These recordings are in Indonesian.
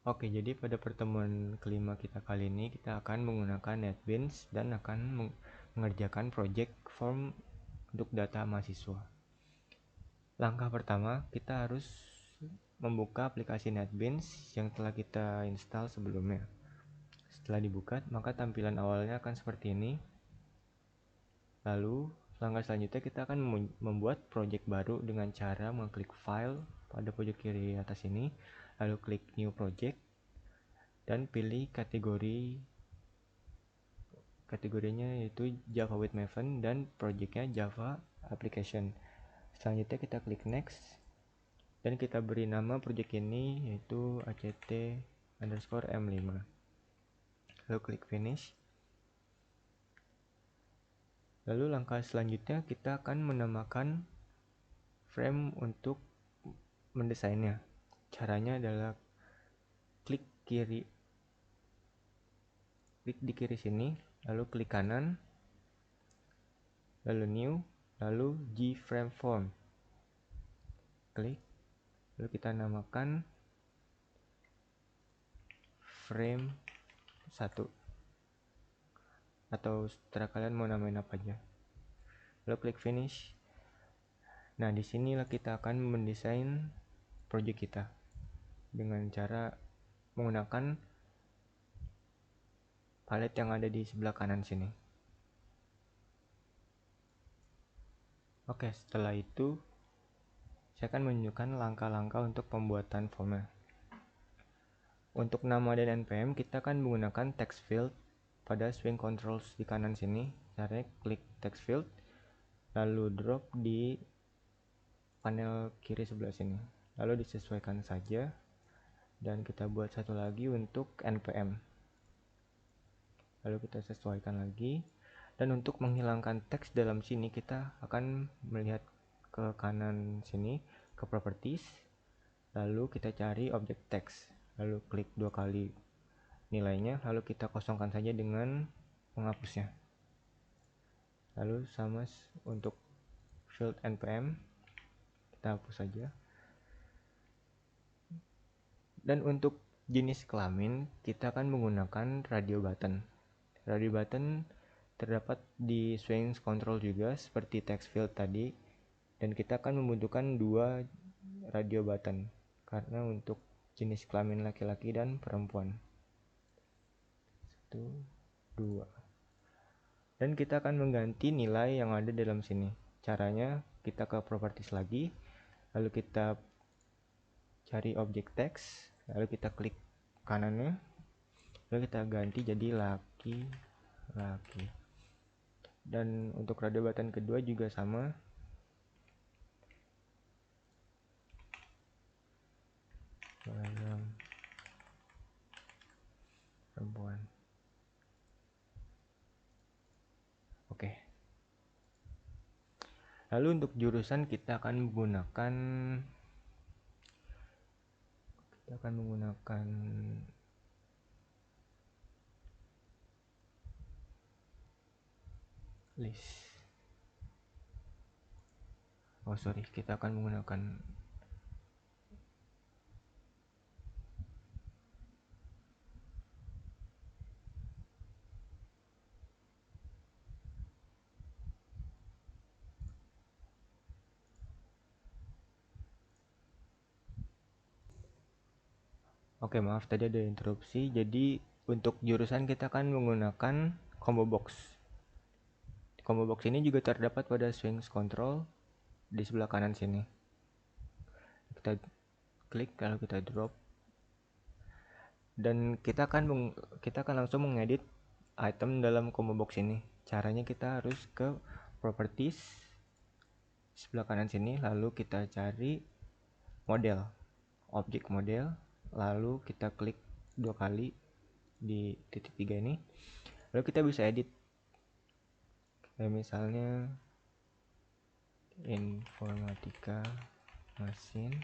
Oke, jadi pada pertemuan kelima kita kali ini kita akan menggunakan NetBeans dan akan mengerjakan project form untuk data mahasiswa. Langkah pertama, kita harus membuka aplikasi NetBeans yang telah kita install sebelumnya. Setelah dibuka, maka tampilan awalnya akan seperti ini. Lalu, langkah selanjutnya kita akan membuat project baru dengan cara mengklik file pada pojok kiri atas ini, lalu klik new project dan pilih kategorinya yaitu Java with Maven dan projectnya Java application. Selanjutnya kita klik next dan kita beri nama project ini yaitu ACT_M5, lalu klik finish. Lalu langkah selanjutnya kita akan menambahkan frame untuk mendesainnya. Caranya adalah klik di kiri sini, lalu klik kanan, lalu new, lalu G-frame form. Klik, lalu kita namakan frame 1 atau setelah kalian mau namain apa aja. Lalu klik finish. Nah, disinilah kita akan mendesain project kita dengan cara menggunakan palet yang ada di sebelah kanan sini. Oke, setelah itu saya akan menunjukkan langkah-langkah untuk pembuatan formnya. Untuk nama dan npm kita akan menggunakan text field pada swing controls di kanan sini. Caranya klik text field lalu drop di panel kiri sebelah sini, lalu disesuaikan saja dan kita buat satu lagi untuk npm, lalu kita sesuaikan lagi. Dan untuk menghilangkan teks dalam sini kita akan melihat ke kanan sini ke properties, lalu kita cari objek text, lalu klik 2 kali nilainya, lalu kita kosongkan saja dengan menghapusnya. Lalu sama untuk field npm kita hapus saja. Dan untuk jenis kelamin kita akan menggunakan radio button. Radio button terdapat di swing control juga seperti text field tadi, dan kita akan membutuhkan 2 radio button karena untuk jenis kelamin laki-laki dan perempuan. 1, 2. Dan kita akan mengganti nilai yang ada dalam sini. Caranya kita ke properties lagi, lalu kita cari objek text, lalu kita klik kanannya, lalu kita ganti jadi laki-laki. Dan untuk radio button kedua juga sama, perempuan. Oke. Lalu untuk jurusan kita akan menggunakan list. Kita akan menggunakan Oke, maaf tadi ada interupsi. Jadi untuk jurusan kita akan menggunakan combo box. Combo box ini juga terdapat pada swing control di sebelah kanan sini. Kita klik kalau kita drop, dan kita akan langsung mengedit item dalam combo box ini. Caranya kita harus ke properties sebelah kanan sini, lalu kita cari model, objek model, lalu kita klik 2 kali di titik 3 ini, lalu kita bisa edit kayak misalnya informatika mesin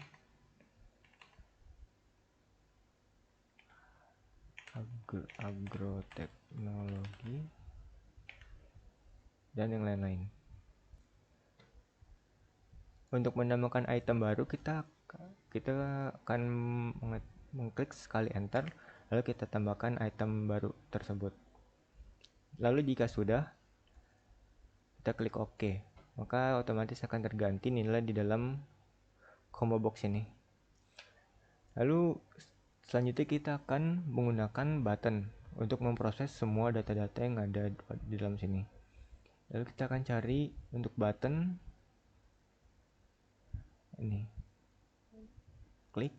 agroteknologi dan yang lain-lain. Untuk menambahkan item baru kita akan mengklik sekali enter, lalu kita tambahkan item baru tersebut. Lalu jika sudah, kita klik OK, maka otomatis akan terganti nilai di dalam combo box ini. Lalu selanjutnya kita akan menggunakan button untuk memproses semua data-data yang ada di dalam sini. Lalu kita akan cari untuk button ini, klik,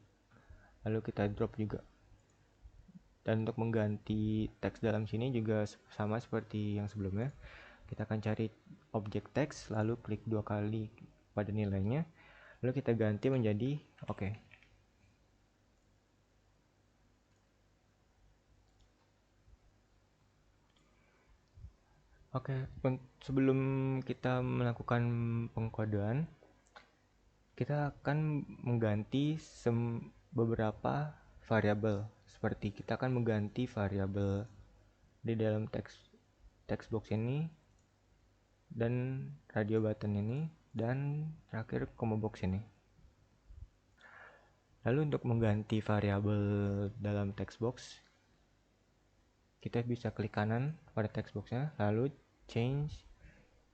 lalu kita drop juga. Dan untuk mengganti teks dalam sini juga sama seperti yang sebelumnya. Kita akan cari objek teks, lalu klik 2 kali pada nilainya, lalu kita ganti menjadi OK. Oke, sebelum kita melakukan pengkodean, kita akan mengganti beberapa variabel. Seperti kita akan mengganti variabel di dalam text box ini, dan radio button ini, dan terakhir combo box ini. Lalu untuk mengganti variabel dalam text box, kita bisa klik kanan pada text boxnya, lalu change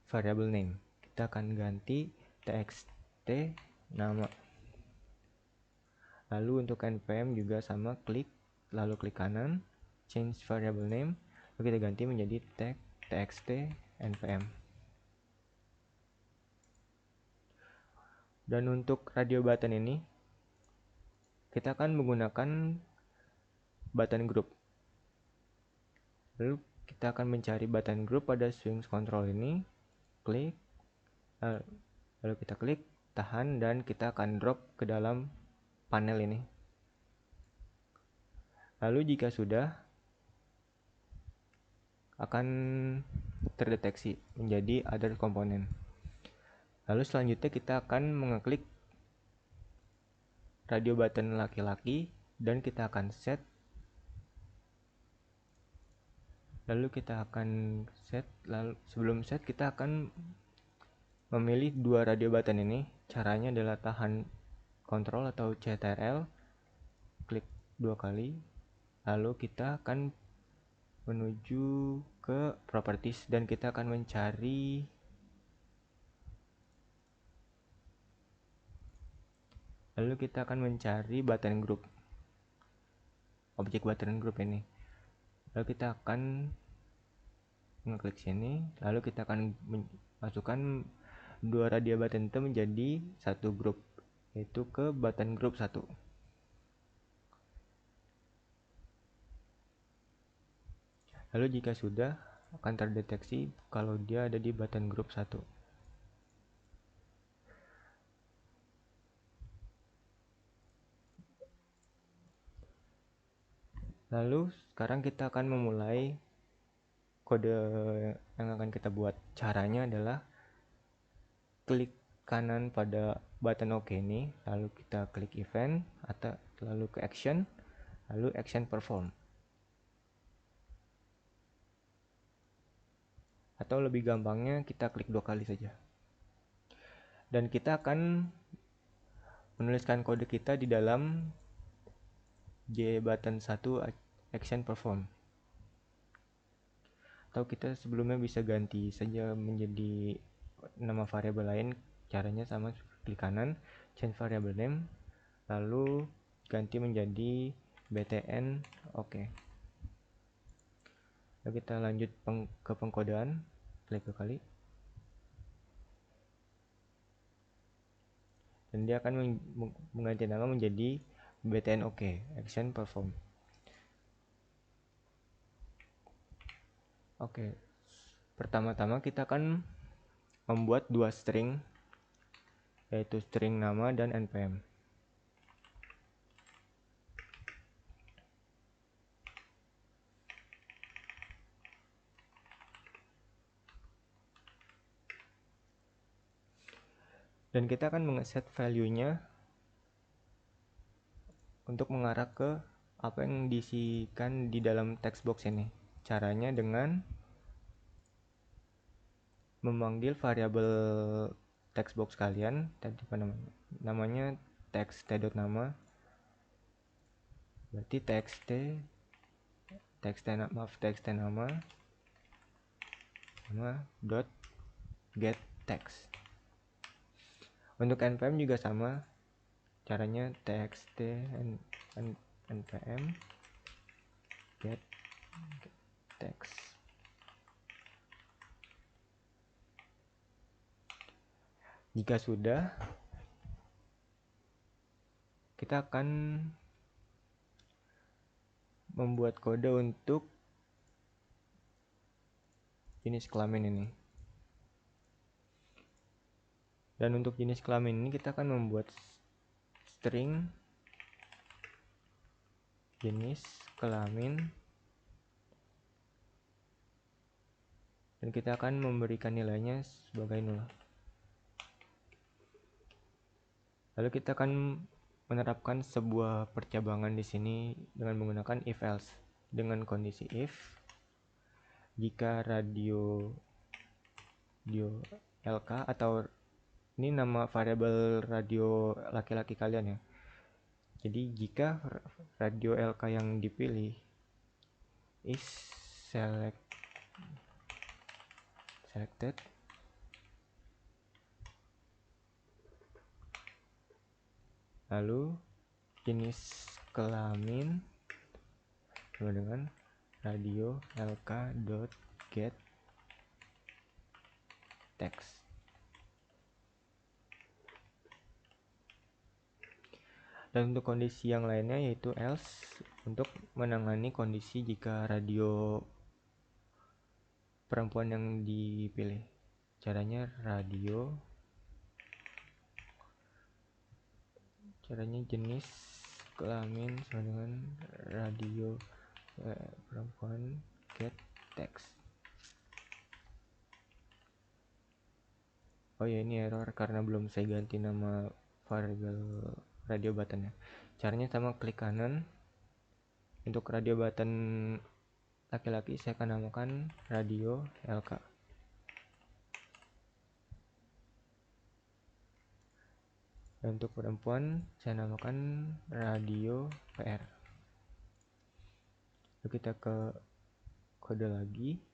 variable name. Kita akan ganti txt nama. Lalu untuk npm juga sama, klik, lalu klik kanan, change variable name, lalu kita ganti menjadi txt npm. Dan untuk radio button ini, kita akan menggunakan button group. Lalu kita akan mencari button group pada swing control ini, klik, lalu kita klik, tahan, dan kita akan drop ke dalam panel ini. Lalu jika sudah, akan terdeteksi menjadi other component. Lalu selanjutnya kita akan mengeklik radio button laki-laki dan kita akan set. Lalu sebelum set kita akan memilih dua radio button ini. Caranya adalah tahan Ctrl atau CTRL, klik 2 kali, lalu kita akan menuju ke properties dan kita akan mencari button group, objek button group ini. Lalu kita akan mengklik sini, lalu kita akan masukkan dua radio button itu menjadi satu grup, yaitu ke button group 1. Lalu jika sudah, akan terdeteksi kalau dia ada di button group 1. Lalu sekarang kita akan memulai kode yang akan kita buat. Caranya adalah klik kanan pada button OK ini, lalu kita klik event, atau lalu ke action, lalu action perform. Atau lebih gampangnya kita klik 2 kali saja. Dan kita akan menuliskan kode kita di dalam button 1 action perform. Atau kita sebelumnya bisa ganti saja menjadi nama variabel lain. Caranya sama, klik kanan, change variable name, lalu ganti menjadi btn OK. Lalu kita lanjut ke pengkodean, klik 2 kali, dan dia akan mengganti nama menjadi btn OK, action perform. Oke, pertama-tama kita akan membuat 2 string, yaitu string nama dan npm. Dan kita akan meng-set value-nya untuk mengarah ke apa yang diisikan di dalam text box ini. Caranya dengan memanggil variabel text box kalian, tadi namanya text.nama, berarti txt nama sama dot get text. Untuk npm juga sama caranya, txt npm get text. Jika sudah, kita akan membuat kode untuk jenis kelamin ini. Dan untuk jenis kelamin ini kita akan membuat string jenis kelamin, dan kita akan memberikan nilainya sebagai 0. Lalu kita akan menerapkan sebuah percabangan di sini dengan menggunakan if else, dengan kondisi if jika radio LK, atau ini nama variabel radio laki-laki kalian ya. Jadi jika radio LK yang dipilih is selected, lalu jenis kelamin sama dengan radio lk.get text. Dan untuk kondisi yang lainnya yaitu else untuk menangani kondisi jika radio perempuan yang dipilih. Caranya jenis kelamin sama dengan radio perempuan get text. Oh ya, ini error karena belum saya ganti nama variabel radio buttonnya. Caranya sama, klik kanan. Untuk radio button laki-laki saya akan namakan radio LK. Dan untuk perempuan saya namakan radio PR. Lalu kita ke kode lagi.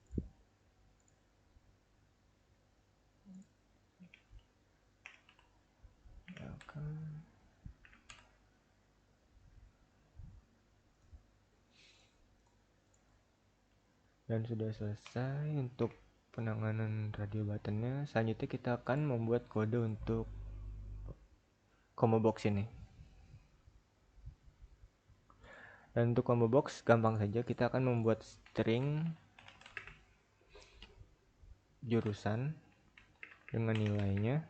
Dan sudah selesai untuk penanganan radio buttonnya. Selanjutnya kita akan membuat kode untuk combo box ini. Dan untuk combo box gampang saja, kita akan membuat string jurusan dengan nilainya.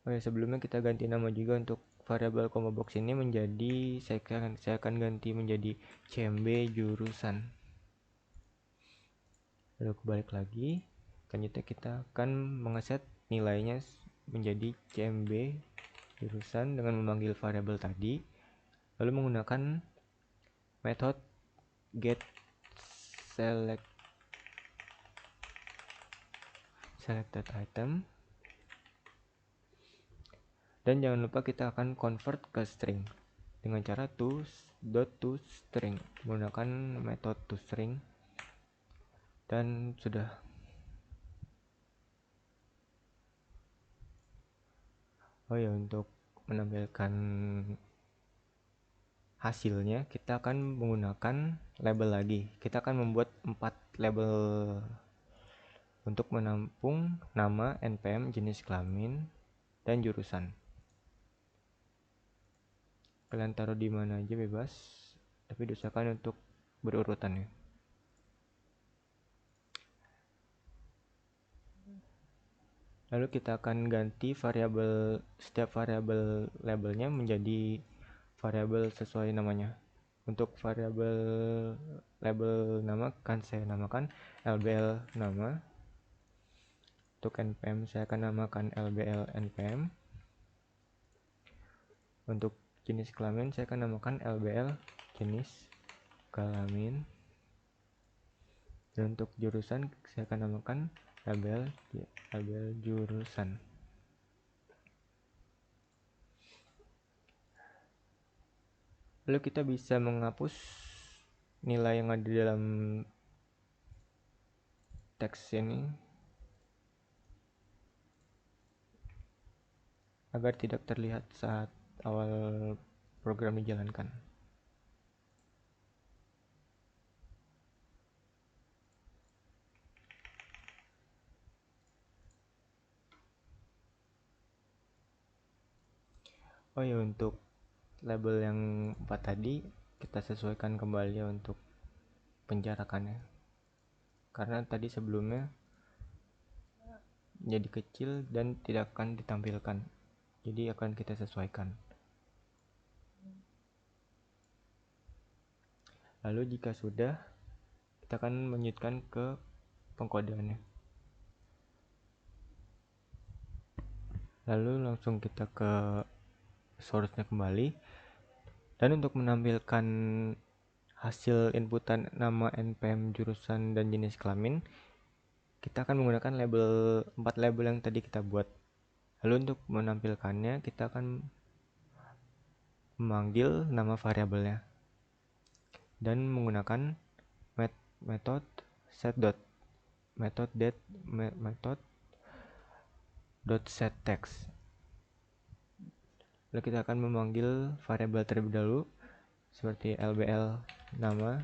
Oh ya, sebelumnya kita ganti nama juga untuk variabel combo box ini menjadi, saya akan ganti menjadi cmb jurusan. Lalu kebalik lagi, selanjutnya kita akan mengeset nilainya menjadi cmb jurusan dengan memanggil variabel tadi, lalu menggunakan metode get selected item. Dan jangan lupa kita akan convert ke string dengan cara toString menggunakan metode toString. Dan sudah. Oh ya, untuk menampilkan hasilnya kita akan menggunakan label lagi. Kita akan membuat 4 label untuk menampung nama, npm, jenis kelamin, dan jurusan. Kalian taruh di mana aja bebas, tapi diusahakan untuk berurutan ya. Lalu kita akan ganti setiap variabel labelnya menjadi variabel sesuai namanya. Untuk variabel label nama kan saya namakan lbl nama. Untuk npm saya akan namakan lbl npm. Untuk jenis kelamin saya akan namakan lbl jenis kelamin. Dan untuk jurusan saya akan namakan lbl jurusan. Lalu kita bisa menghapus nilai yang ada di dalam teks ini agar tidak terlihat saat awal program dijalankan. Oh ya, untuk label yang 4 tadi kita sesuaikan kembali untuk penjarakannya, karena tadi sebelumnya jadi kecil dan tidak akan ditampilkan, jadi akan kita sesuaikan. Lalu jika sudah, kita akan melanjutkan ke pengkodeannya. Lalu langsung kita ke source-nya kembali, dan untuk menampilkan hasil inputan nama npm jurusan dan jenis kelamin, kita akan menggunakan 4 label yang tadi kita buat. Lalu untuk menampilkannya, kita akan memanggil nama variabelnya dan menggunakan method set_text. Lalu kita akan memanggil variabel terlebih dahulu seperti lbl nama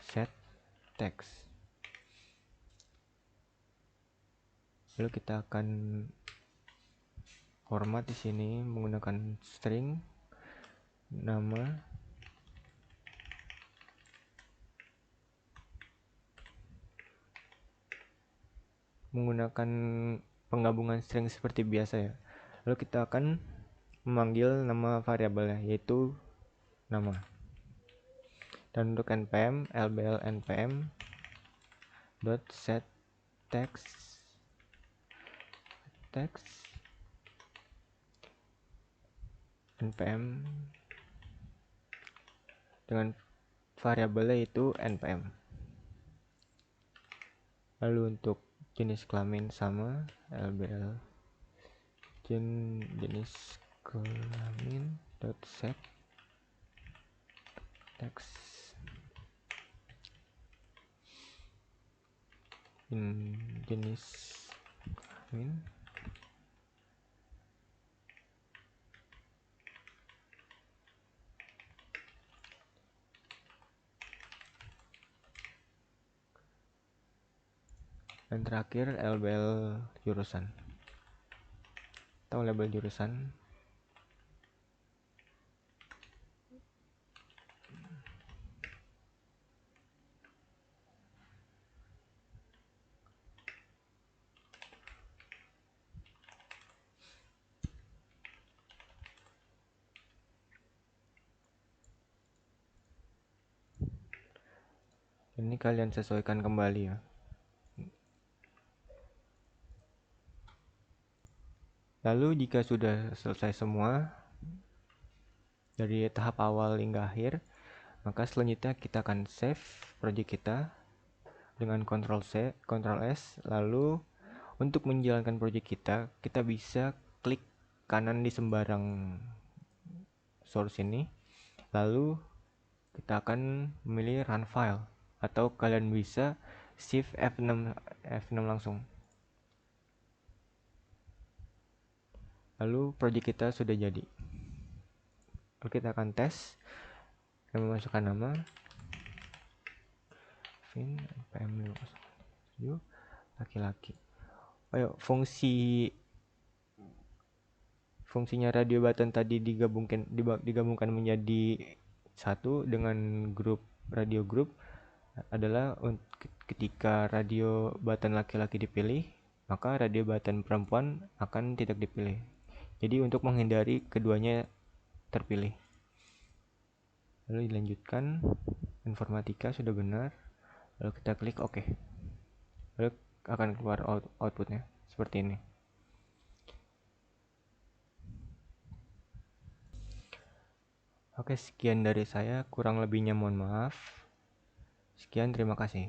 set text. Lalu kita akan format di sini menggunakan string nama menggunakan penggabungan string seperti biasa ya. Lalu kita akan memanggil nama variabelnya yaitu nama. Dan untuk npm lbl npm set text npm dengan variabelnya itu npm. Lalu untuk jenis kelamin sama lbl jenis kelamin set text jenis kelamin dan terakhir lbl jurusan atau label jurusan. Ini kalian sesuaikan kembali ya. Lalu jika sudah selesai semua dari tahap awal hingga akhir, maka selanjutnya kita akan save project kita dengan Ctrl+C, Ctrl+S. Lalu untuk menjalankan project kita bisa klik kanan di sembarang source ini. Lalu kita akan memilih run file, atau kalian bisa shift F6 langsung. Lalu project kita sudah jadi. Lalu kita akan tes dan memasukkan nama Vin npm 507 laki-laki. Ayo, fungsinya radio button tadi digabungkan menjadi satu dengan grup radio group adalah ketika radio button laki-laki dipilih, maka radio button perempuan akan tidak dipilih. Jadi untuk menghindari keduanya terpilih. Lalu dilanjutkan, informatika sudah benar. Lalu kita klik OK. Lalu akan keluar outputnya seperti ini. Oke, sekian dari saya. Kurang lebihnya mohon maaf. Sekian, terima kasih.